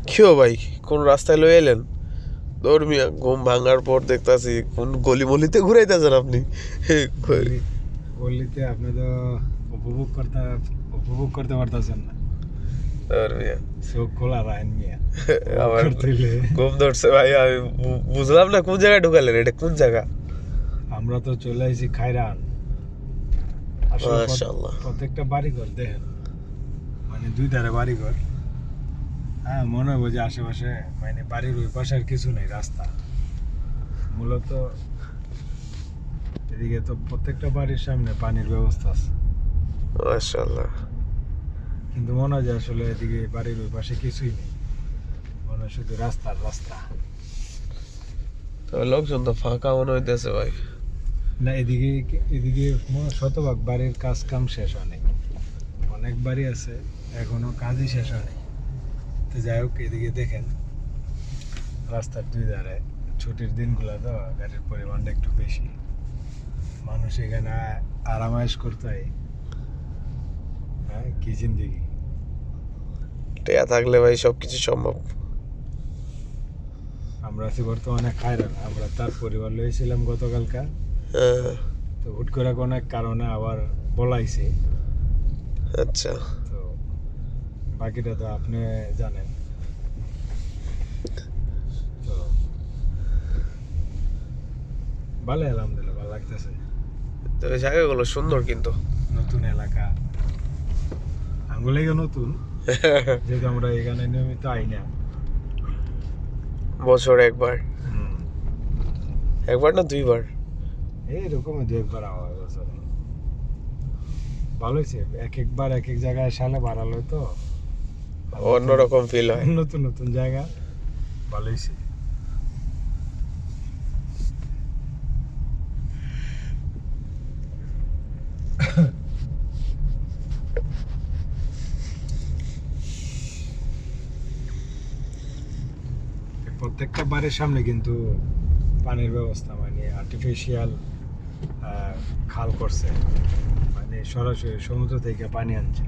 কিও ভাই, কোন রাস্তায় লয়ে এলেন? ধর্মিয়া ঘুম ভাঙার পর দেখতাছি কোন গলিমলিতে ঘুরাইতেছেন আপনি। গলি গলিতে আপনি তো উপভোগ করতে উপভোগ করতে পারতেছেন না। ধর্মিয়া চোখ খোলা রাখেন মিয়া, উপভোগ আমার করতে হইলে। ঘুম ধরছে ভাই, আমি বুঝলাম না কোন জায়গায় ঢুকালেন, এটা কোন জায়গা? আমরা তো চলে আসি খাইরান। আসলে মাশাআল্লাহ। প্রত্যেকটা বাড়িঘর দেখেন, মানে দুই ধারে বাড়িঘর। হ্যাঁ, মনে হবে যে আশেপাশে মানে বাড়ির ওই পাশে আর কিছু নেই, রাস্তা মূলত। এদিকে তো প্রত্যেকটা বাড়ির সামনে পানির ব্যবস্থা আছে, মাশাআল্লাহ। কিন্তু মনে হয় যে আসলে এদিকে বাড়ির ওই পাশে কিছুই নেই, মনে হয় শুধু রাস্তার রাস্তা। তবে লোকজন তো ফাঁকা মনে হইতেছে ভাই। না, এদিকে এদিকে শতভাগ বাড়ির কাজ কাম শেষ হয়নি, অনেক বাড়ি আছে এখনো কাজই শেষ হয়নি। তো যাই হোক, এদিকে দেখেন রাস্তার দুই ধারে ছুটির দিনগুলো তো গাড়ির পরিমাণটা একটু বেশি, মানুষ এখানে আরামায়েশ করতে হয়। হ্যাঁ, কি জিন্দিগি। টেয়া থাকলে ভাই সবকিছু সম্ভব। আমরা আছি বর্তমানে খায়রান, আমরা তার পরিবার লইছিলাম গতকালকা। হ্যাঁ, তো হুট করে কোনো এক কারণে আবার বলাইছে। আচ্ছা। তো বাকিটা তো আপনি জানেন। তো ভালো, আলহামদুলিল্লাহ ভালো লাগতেছে। তো এই জায়গাগুলো সুন্দর কিন্তু। নতুন এলাকা, আঙ্গুলেও নতুন, যেহেতু আমরা এখানে নিয়মিত আই না। বছরে একবার, একবার না দুইবার? এইরকম দু একবার আওয়া বছরে। ভালো হয়েছে, এক একবার এক এক জায়গায় সালে বাড়ালো তো অন্যরকম ফিল হয়। নতুন নতুন জায়গা, ভালো হয়েছে। প্রত্যেকটা বাড়ির সামনে কিন্তু পানির ব্যবস্থা, মানে আর্টিফিশিয়াল খাল করছে, মানে সরাসরি সমুদ্র থেকে পানি আনছে।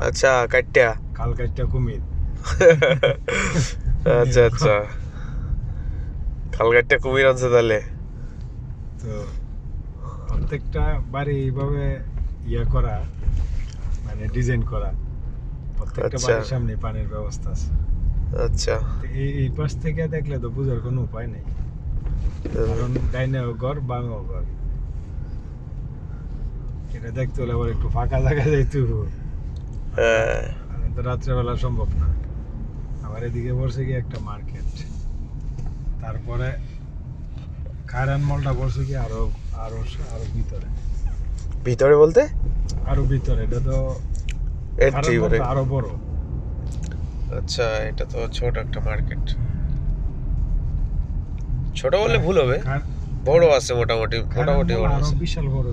আচ্ছা, কাটটা। খাল কাটটা কুমির। আচ্ছা আচ্ছা, খালঘাটটা কুমির আনছে তাহলে। তো প্রত্যেকটা বাড়ি এইভাবে ইয়ে করা, মানে ডিজাইন করা, প্রত্যেকটা আচ্ছা। বাড়ির সামনে পানির ব্যবস্থা আছে। আচ্ছা। তো এই পাশ থেকে দেখলে তো বোঝার কোনো উপায় নেই, কারণ ডাইনেও ঘর বামেও ঘর। এটা দেখতে হলে আবার একটু ফাঁকা জায়গা যাইতে হবে। হ্যাঁ, তো রাত্রেবেলা সম্ভব না। আবার এদিকে পড়ছে কি একটা মার্কেট, তারপরে খায়রান মলটা পড়ছে কি আরো আরো আরো ভিতরে। ভিতরে বলতে? আরো ভিতরে, এটা তো এন্ট্রি করে। আরো বড়। আচ্ছা, এটা তো ছোট একটা মার্কেট। ছোট বললে ভুল হবে, বড় আছে মোটামুটি, মোটামুটি বড় আরো আছে। বিশাল বড়,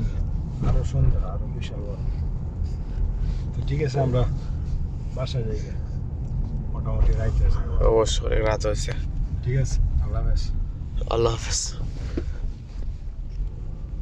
আরো সুন্দর, আরো বিশাল বড়। তো ঠিক আছে, আমরা বাসা যাই, মোটামুটি রাইতে আছে। অবশ্যই রাত হয়েছে। ঠিক আছে, আল্লাহ হাফেজ। আল্লাহ হাফেজ।